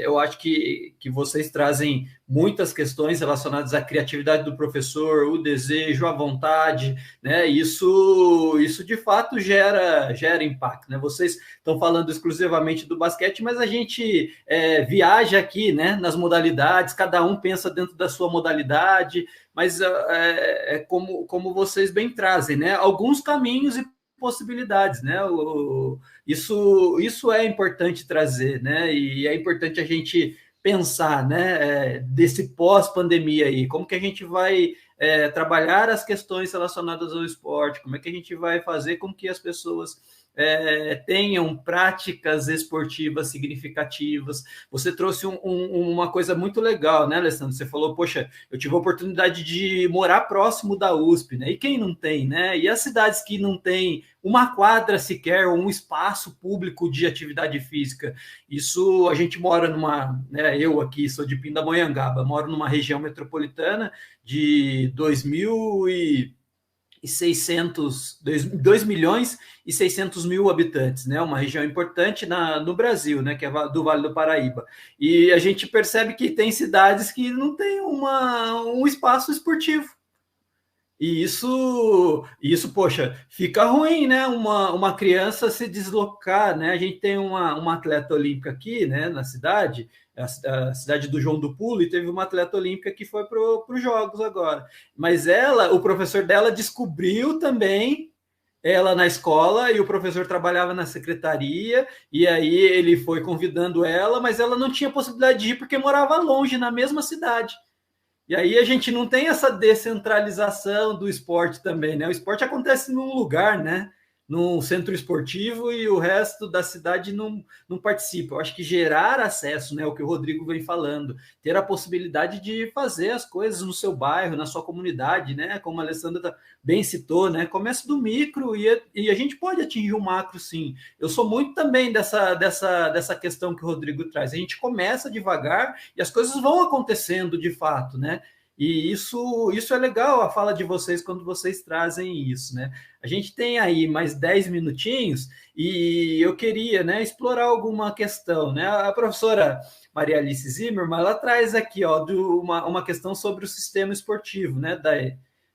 eu acho que vocês trazem muitas questões relacionadas à criatividade do professor, o desejo, a vontade, né? Isso de fato gera impacto, né? Vocês estão falando exclusivamente do basquete, mas a gente viaja aqui, né? Nas modalidades, cada um pensa dentro da sua modalidade, mas como vocês bem trazem, né? Alguns caminhos e possibilidades, né? Isso é importante trazer, né? E é importante a gente pensar, né? Desse pós-pandemia aí, como que a gente vai trabalhar as questões relacionadas ao esporte, como é que a gente vai fazer com que as pessoas tenham práticas esportivas significativas. Você trouxe uma coisa muito legal, né, Alessandro? Você falou, poxa, eu tive a oportunidade de morar próximo da USP, né? E quem não tem, né? E as cidades que não têm uma quadra sequer, ou um espaço público de atividade física. Isso, a gente mora né, eu aqui sou de Pindamonhangaba, moro numa região metropolitana de 2 milhões e 600 mil habitantes, né? Uma região importante no Brasil, né? Que é do Vale do Paraíba. E a gente percebe que tem cidades que não têm um espaço esportivo. E isso, poxa, fica ruim, né? Uma criança se deslocar, né? A gente tem uma atleta olímpica aqui, né? Na cidade, a cidade do João do Pulo, e teve uma atleta olímpica que foi para os Jogos agora. Mas o professor dela descobriu também ela na escola, e o professor trabalhava na secretaria, e aí ele foi convidando ela, mas ela não tinha possibilidade de ir porque morava longe, na mesma cidade. E aí a gente não tem essa descentralização do esporte também, né? O esporte acontece num lugar, né? num centro esportivo e o resto da cidade não participa. Eu acho que gerar acesso, né, o que o Rodrigo vem falando, ter a possibilidade de fazer as coisas no seu bairro, na sua comunidade, né, como a Alessandra bem citou, né, começa do micro e a gente pode atingir o macro, sim. Eu sou muito também dessa questão que o Rodrigo traz. A gente começa devagar e as coisas vão acontecendo de fato, né? E isso é legal, a fala de vocês quando vocês trazem isso, né? A gente tem aí mais 10 minutinhos e eu queria, né, explorar alguma questão, né? A professora Maria Alice Zimmermann, ela traz aqui, ó, uma questão sobre o sistema esportivo, né,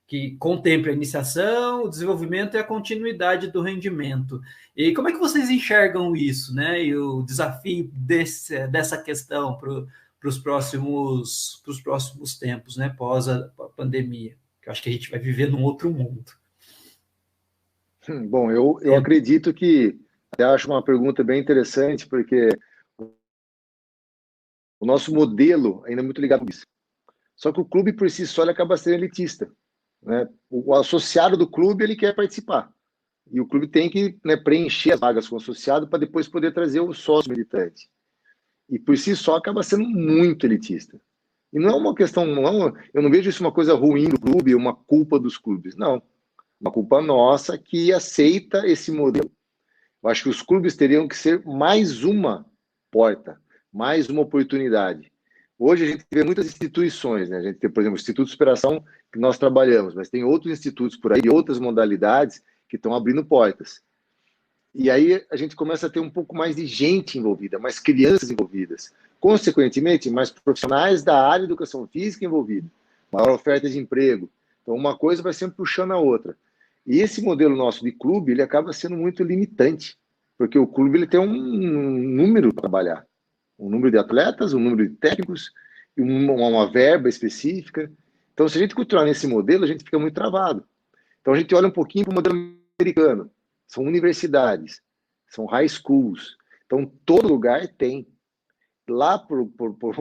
que contempla a iniciação, o desenvolvimento e a continuidade do rendimento. E como é que vocês enxergam isso, né? E o desafio dessa questão para os próximos tempos, né? Pós a pandemia. Que eu acho que a gente vai viver num outro mundo. Bom, eu acredito que até acho uma pergunta bem interessante, porque o nosso modelo ainda é muito ligado a isso. Só que o clube por si só ele acaba sendo elitista, né? O associado do clube ele quer participar e o clube tem que, né, preencher as vagas com o associado para depois poder trazer o sócio militante. E por si só acaba sendo muito elitista. E não é uma questão, eu não vejo isso uma coisa ruim do clube, uma culpa dos clubes, não. Uma culpa nossa que aceita esse modelo. Eu acho que os clubes teriam que ser mais uma porta, mais uma oportunidade. Hoje a gente vê muitas instituições, né? A gente tem, por exemplo, o Instituto de Superação, que nós trabalhamos, mas tem outros institutos por aí, outras modalidades que estão abrindo portas. E aí a gente começa a ter um pouco mais de gente envolvida, mais crianças envolvidas. Consequentemente, mais profissionais da área de educação física envolvidos. Maior oferta de emprego. Então, uma coisa vai sempre puxando a outra. E esse modelo nosso de clube, ele acaba sendo muito limitante, porque o clube ele tem um número para trabalhar. Um número de atletas, um número de técnicos, uma verba específica. Então, se a gente continuar nesse modelo, a gente fica muito travado. Então, a gente olha um pouquinho para o modelo americano. São universidades, são high schools. Então, todo lugar tem. Lá, por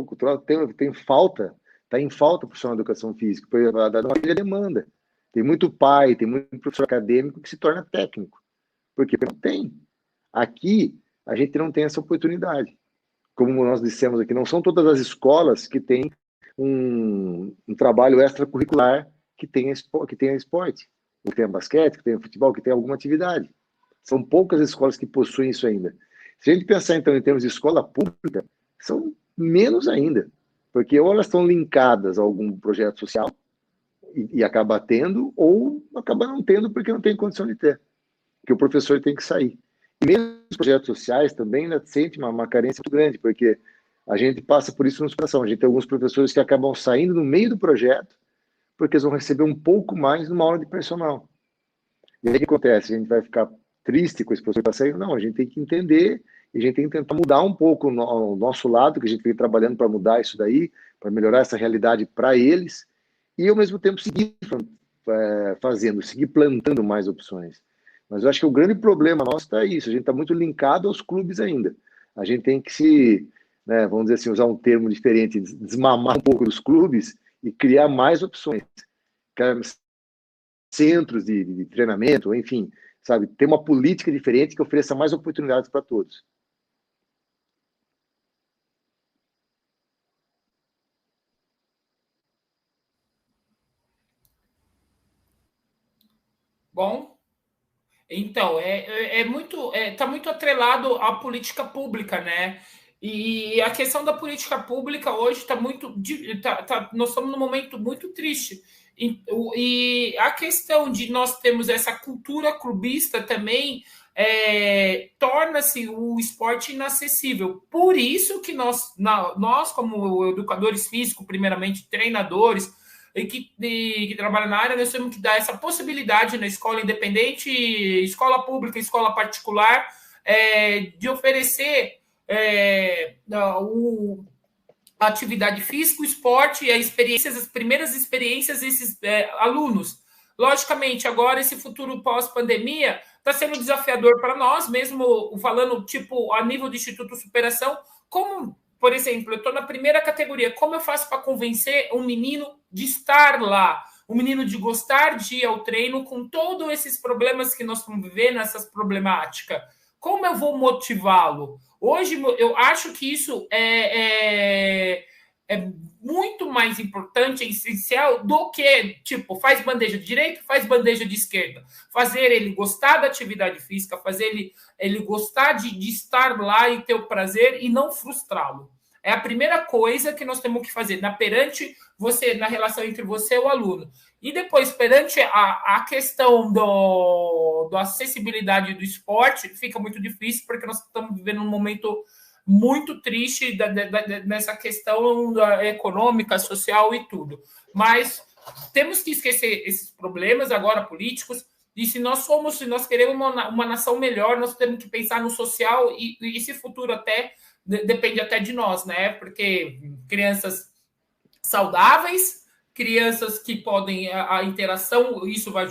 cultural, tem falta, está em falta profissional de educação física, porque uma filha demanda. Tem muito pai, tem muito professor acadêmico que se torna técnico. Porque não tem. Aqui, a gente não tem essa oportunidade. Como nós dissemos aqui, não são todas as escolas que têm um trabalho extracurricular que tenha esporte, que tenha basquete, que tenha futebol, que tenha alguma atividade. São poucas escolas que possuem isso ainda. Se a gente pensar, então, em termos de escola pública, são menos ainda, porque ou elas estão linkadas a algum projeto social e acaba tendo, ou acaba não tendo porque não tem condição de ter, porque o professor tem que sair. E mesmo os projetos sociais também, né, sente uma carência muito grande, porque a gente passa por isso na superação. A gente tem alguns professores que acabam saindo no meio do projeto porque eles vão receber um pouco mais numa aula de personal. E aí o que acontece? A gente vai ficar triste com esse professor que está saindo? Não, a gente tem que entender e a gente tem que tentar mudar um pouco o nosso lado, que a gente vem trabalhando para mudar isso daí, para melhorar essa realidade para eles, e ao mesmo tempo seguir fazendo, seguir plantando mais opções. Mas eu acho que o grande problema nosso está isso, a gente está muito linkado aos clubes ainda. A gente tem que se, né, vamos dizer assim, usar um termo diferente, desmamar um pouco dos clubes e criar mais opções. Centros de treinamento, enfim, sabe, ter uma política diferente que ofereça mais oportunidades para todos. Bom, então, tá muito atrelado à política pública, né? E a questão da política pública hoje está muito. Nós estamos num momento muito triste. E a questão de nós termos essa cultura clubista também torna-se o esporte inacessível. Por isso que nós como educadores físicos, primeiramente treinadores, e que trabalham na área, nós temos que dar essa possibilidade na escola independente, escola pública, escola particular, de oferecer a atividade física, o esporte e as primeiras experiências desses alunos. Logicamente, agora esse futuro pós-pandemia está sendo desafiador para nós, mesmo falando tipo a nível do Instituto Superação, como, por exemplo, eu estou na primeira categoria, como eu faço para convencer um menino de estar lá? o menino de gostar de ir ao treino com todos esses problemas que nós estamos vivendo, essas problemáticas. Como eu vou motivá-lo? Hoje, eu acho que isso é muito mais importante, é essencial, do que, tipo, faz bandeja de direita, faz bandeja de esquerda. Fazer ele gostar da atividade física, fazer ele gostar de estar lá e ter o prazer e não frustrá-lo. É a primeira coisa que nós temos que fazer perante você, na relação entre você e o aluno. E depois, perante a questão da acessibilidade do esporte, fica muito difícil, porque nós estamos vivendo um momento muito triste nessa questão econômica, social e tudo. Mas temos que esquecer esses problemas agora políticos, e se nós queremos uma nação melhor, nós temos que pensar no social, e esse futuro até depende até de nós, né? Porque crianças saudáveis, crianças que podem a interação, isso vai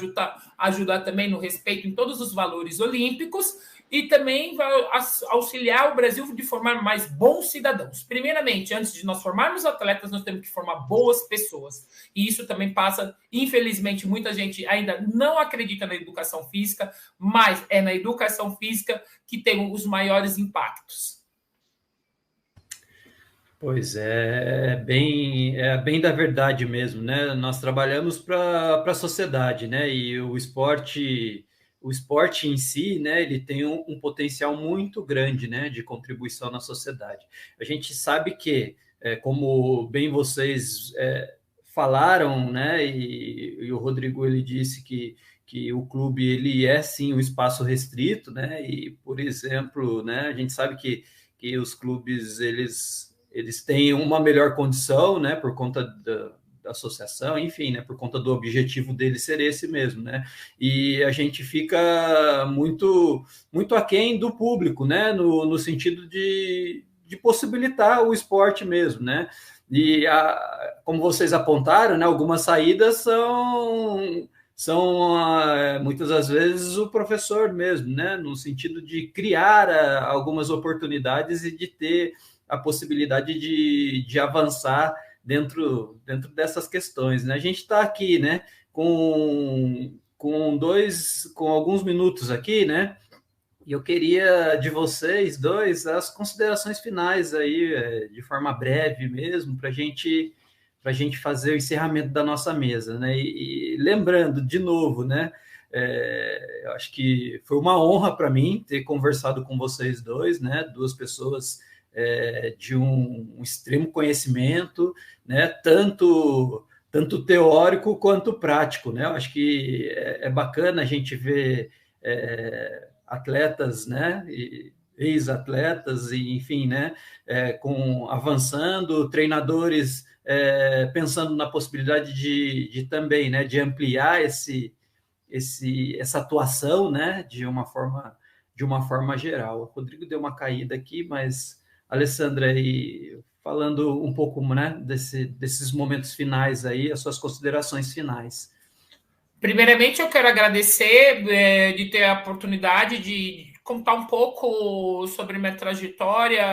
ajudar também no respeito em todos os valores olímpicos, e também vai auxiliar o Brasil de formar mais bons cidadãos. Primeiramente, antes de nós formarmos atletas, nós temos que formar boas pessoas. E isso também passa, infelizmente, muita gente ainda não acredita na educação física, mas é na educação física que tem os maiores impactos. Pois é, bem da verdade mesmo, né? Nós trabalhamos para a sociedade, né? E o esporte em si, né? Ele tem um potencial muito grande, né? De contribuição na sociedade. A gente sabe que, como bem vocês falaram, né? E o Rodrigo ele disse que o clube ele é sim um espaço restrito, né? E por exemplo, né? A gente sabe que os clubes eles têm uma melhor condição, né, por conta da associação, enfim, né, por conta do objetivo dele ser esse mesmo, né, e a gente fica muito aquém do público, né, no sentido de possibilitar o esporte mesmo, né, e como vocês apontaram, né, algumas saídas são muitas das vezes o professor mesmo, né, no sentido de criar algumas oportunidades e de ter a possibilidade de avançar dentro dessas questões, né? A gente está aqui, né, com alguns minutos aqui, né? E eu queria de vocês dois as considerações finais aí, de forma breve mesmo, para a gente fazer o encerramento da nossa mesa, né? E lembrando de novo, né? Eu acho que foi uma honra para mim ter conversado com vocês dois, né? Duas pessoas de um extremo conhecimento, né? Tanto teórico quanto prático, né? Eu acho que é bacana a gente ver atletas, né? E ex-atletas, e, enfim, né? Avançando, treinadores pensando na possibilidade de também, né? De ampliar essa atuação, né? De uma forma geral. O Rodrigo deu uma caída aqui, mas Alessandra, aí, falando um pouco, né, desses momentos finais aí, as suas considerações finais. Primeiramente, eu quero agradecer de ter a oportunidade de contar um pouco sobre minha trajetória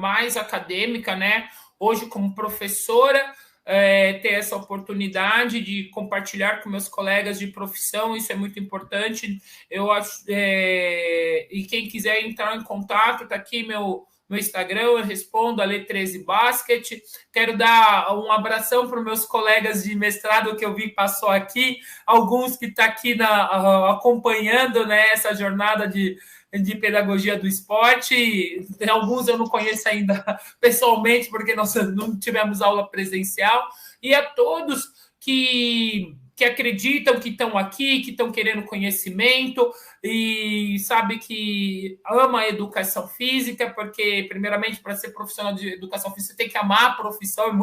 mais acadêmica, né? Hoje, como professora, ter essa oportunidade de compartilhar com meus colegas de profissão, isso é muito importante. Eu acho, e quem quiser entrar em contato, está aqui meu Instagram, eu respondo, Ale13 Basket. Quero dar um abração para os meus colegas de mestrado que eu vi passou aqui, alguns que estão aqui acompanhando, né, essa jornada de pedagogia do esporte. Alguns eu não conheço ainda pessoalmente, porque nós não tivemos aula presencial. E a todos que acreditam, que estão aqui, que estão querendo conhecimento e sabe que ama a educação física, porque, primeiramente, para ser profissional de educação física, você tem que amar a profissão,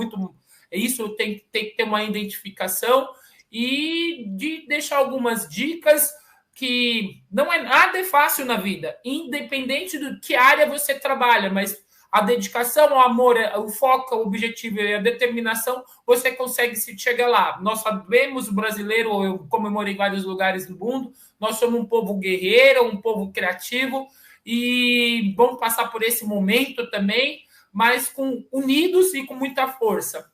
isso tem que ter uma identificação, e de deixar algumas dicas que não é nada fácil na vida, independente de que área você trabalha, mas a dedicação, o amor, o foco, o objetivo e a determinação, você consegue chegar lá. Nós sabemos, o brasileiro, eu comemorei em vários lugares do mundo, nós somos um povo guerreiro, um povo criativo, e vamos passar por esse momento também, mas unidos e com muita força.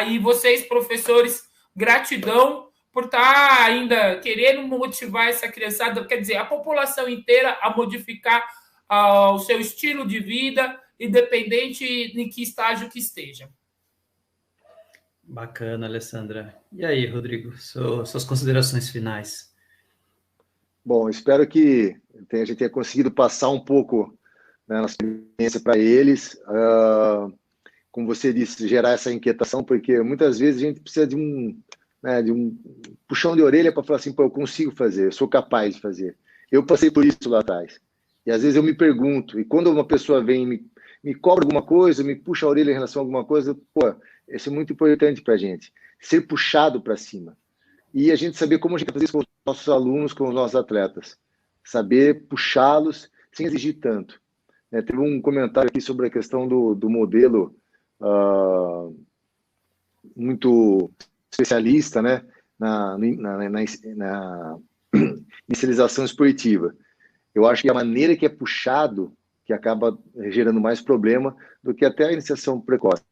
E vocês, professores, Gratidão por estar ainda querendo motivar essa criançada, quer dizer, a população inteira a modificar o seu estilo de vida, independente em que estágio que esteja. Bacana, Alessandra. E aí, Rodrigo, suas considerações finais? Bom, espero que a gente tenha conseguido passar um pouco, né, nossa experiência para eles, como você disse, gerar essa inquietação, porque muitas vezes a gente precisa de um puxão de orelha para falar assim, pô, eu consigo fazer, eu sou capaz de fazer. Eu passei por isso lá atrás. E às vezes eu me pergunto, e quando uma pessoa vem e me cobra alguma coisa, me puxa a orelha em relação a alguma coisa, pô, isso é muito importante para a gente, ser puxado para cima. E a gente saber como a gente fazer isso com os nossos alunos, com os nossos atletas. Saber puxá-los sem exigir tanto. Teve um comentário aqui sobre a questão do modelo muito especialista, né, na inicialização esportiva. Eu acho que a maneira que é puxado que acaba gerando mais problema do que até a iniciação precoce.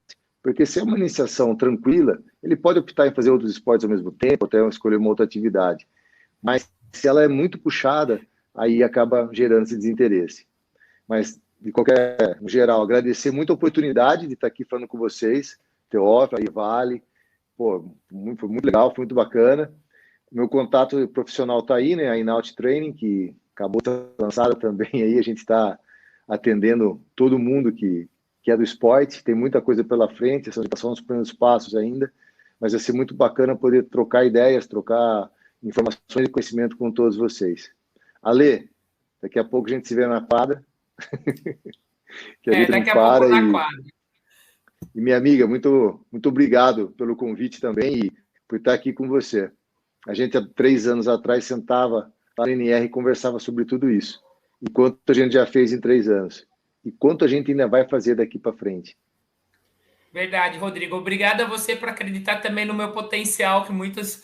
Porque se é uma iniciação tranquila, ele pode optar em fazer outros esportes ao mesmo tempo, até escolher uma outra atividade. Mas se ela é muito puxada, aí acaba gerando esse desinteresse. Mas, no geral, agradecer muito a oportunidade de estar aqui falando com vocês, Teófilo, aí Vale. Pô, foi muito legal, foi muito bacana. Meu contato profissional está aí, né? A Inaut Training, que acabou de ser lançada também aí, a gente está atendendo todo mundo que é do esporte, tem muita coisa pela frente, são os primeiros passos ainda, mas vai ser muito bacana poder trocar ideias, trocar informações e conhecimento com todos vocês. Ale, daqui a pouco a gente se vê na quadra. Que a gente daqui não para a pouco na quadra. E minha amiga, muito obrigado pelo convite também e por estar aqui com você. A gente, há 3 anos atrás, sentava lá na NR e conversava sobre tudo isso. E quanto a gente já fez em 3 anos. E quanto a gente ainda vai fazer daqui para frente. Verdade, Rodrigo. Obrigado a você por acreditar também no meu potencial, que muitos...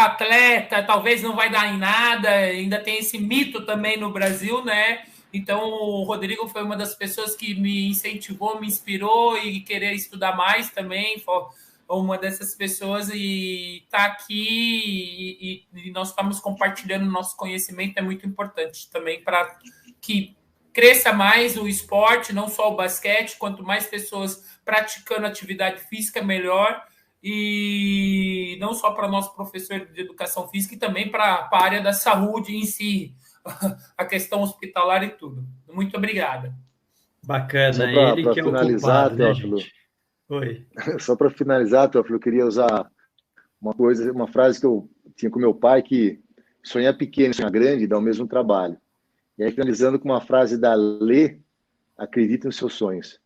atleta, talvez não vai dar em nada, ainda tem esse mito também no Brasil, né? Então, o Rodrigo foi uma das pessoas que me incentivou, me inspirou e querer estudar mais também, foi uma dessas pessoas e está aqui e nós estamos compartilhando nosso conhecimento, é muito importante também para que cresça mais o esporte, não só o basquete, quanto mais pessoas praticando atividade física, melhor, e não só para nosso professor de educação física, e também para a área da saúde em si, a questão hospitalar e tudo. Muito obrigada. Bacana, ele que é o culpado, né, gente? Oi. Só para finalizar, Teófilo, eu queria usar uma frase que eu tinha com meu pai, que sonhar pequeno e sonhar grande dá o mesmo trabalho. E aí, finalizando com uma frase da Lê, acredite nos seus sonhos.